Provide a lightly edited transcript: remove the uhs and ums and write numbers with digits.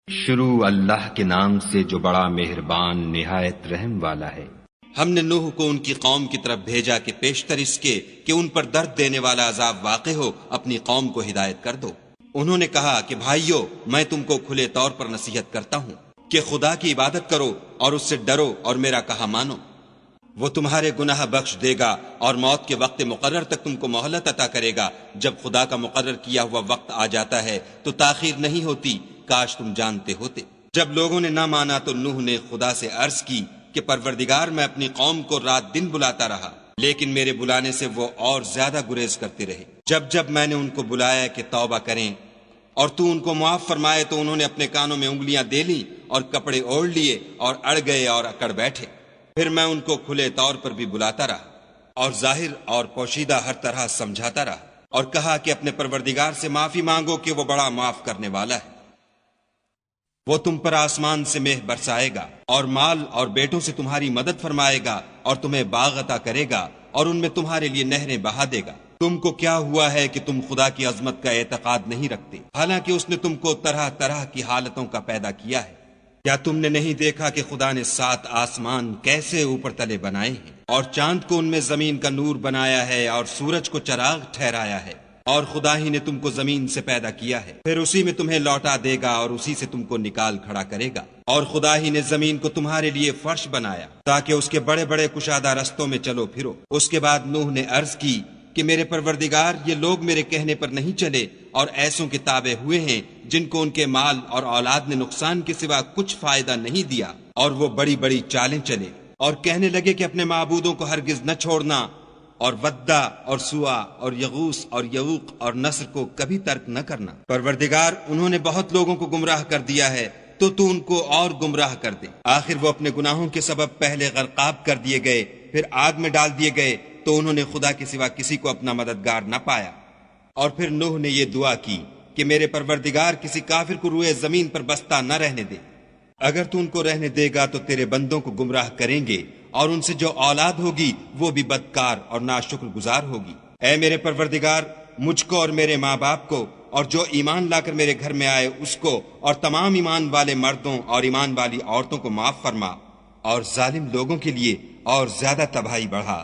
شروع اللہ کے نام سے جو بڑا مہربان نہایت رحم والا ہے۔ ہم نے نوح کو ان کی قوم کی طرف بھیجا کہ پیشتر اس کے کہ ان پر درد دینے والا عذاب واقع ہو اپنی قوم کو ہدایت کر دو۔ انہوں نے کہا کہ بھائیو، میں تم کو کھلے طور پر نصیحت کرتا ہوں کہ خدا کی عبادت کرو اور اس سے ڈرو اور میرا کہا مانو۔ وہ تمہارے گناہ بخش دے گا اور موت کے وقت مقرر تک تم کو مہلت عطا کرے گا۔ جب خدا کا مقرر کیا ہوا وقت آ جاتا ہے تو تاخیر نہیں ہوتی، کاش تم جانتے ہوتے۔ جب لوگوں نے نہ مانا تو نوح نے خدا سے عرض کی کہ پروردگار، میں اپنی قوم کو رات دن بلاتا رہا، لیکن میرے بلانے سے وہ اور زیادہ گریز کرتے رہے۔ جب میں نے ان کو بلایا کہ توبہ کریں اور تو ان کو معاف فرمائے تو انہوں نے اپنے کانوں میں انگلیاں دے لیں اور کپڑے اوڑھ لیے اور اڑ گئے اور اکڑ بیٹھے۔ پھر میں ان کو کھلے طور پر بھی بلاتا رہا اور ظاہر اور پوشیدہ ہر طرح سمجھاتا رہا، اور کہا کہ اپنے پروردگار سے معافی مانگو کہ وہ بڑا معاف کرنے والا ہے۔ وہ تم پر آسمان سے مہ برسائے گا اور مال اور بیٹوں سے تمہاری مدد فرمائے گا اور تمہیں باغ عطا کرے گا اور ان میں تمہارے لیے نہریں بہا دے گا۔ تم کو کیا ہوا ہے کہ تم خدا کی عظمت کا اعتقاد نہیں رکھتے، حالانکہ اس نے تم کو طرح طرح کی حالتوں کا پیدا کیا ہے؟ کیا تم نے نہیں دیکھا کہ خدا نے 7 آسمان کیسے اوپر تلے بنائے ہیں، اور چاند کو ان میں زمین کا نور بنایا ہے اور سورج کو چراغ ٹھہرایا ہے؟ اور خدا ہی نے تم کو زمین سے پیدا کیا ہے، پھر اسی میں تمہیں لوٹا دے گا اور اسی سے تم کو نکال کھڑا کرے گا۔ اور خدا ہی نے زمین کو تمہارے لیے فرش بنایا تاکہ اس کے بڑے بڑے کشادہ رستوں میں چلو پھرو۔ اس کے بعد نوح نے عرض کی کہ میرے پروردگار، یہ لوگ میرے کہنے پر نہیں چلے اور ایسوں کے تابع ہوئے ہیں جن کو ان کے مال اور اولاد نے نقصان کے سوا کچھ فائدہ نہیں دیا، اور وہ بڑی بڑی چالیں چلے اور کہنے لگے کہ اپنے معبودوں کو ہرگز نہ چھوڑنا، اور ودہ اور سوا اور یغوس اور یعوق اور نصر کو کبھی ترک نہ کرنا۔ پروردگار، انہوں نے بہت لوگوں کو گمراہ کر دیا ہے، تو ان کو اور گمراہ کر دے۔ آخر وہ اپنے گناہوں کے سبب پہلے غرقاب کر دیے گئے، پھر آگ میں ڈال دیے گئے، تو انہوں نے خدا کے سوا کسی کو اپنا مددگار نہ پایا۔ اور پھر نوح نے یہ دعا کی کہ میرے پروردگار، کسی کافر کو روئے زمین پر بستہ نہ رہنے دے۔ اگر تو ان کو رہنے دے گا تو تیرے بندوں کو گمراہ کریں گے، اور ان سے جو اولاد ہوگی وہ بھی بدکار اور ناشکر گزار ہوگی۔ اے میرے پروردگار، مجھ کو اور میرے ماں باپ کو اور جو ایمان لا کر میرے گھر میں آئے اس کو اور تمام ایمان والے مردوں اور ایمان والی عورتوں کو معاف فرما، اور ظالم لوگوں کے لیے اور زیادہ تباہی بڑھا۔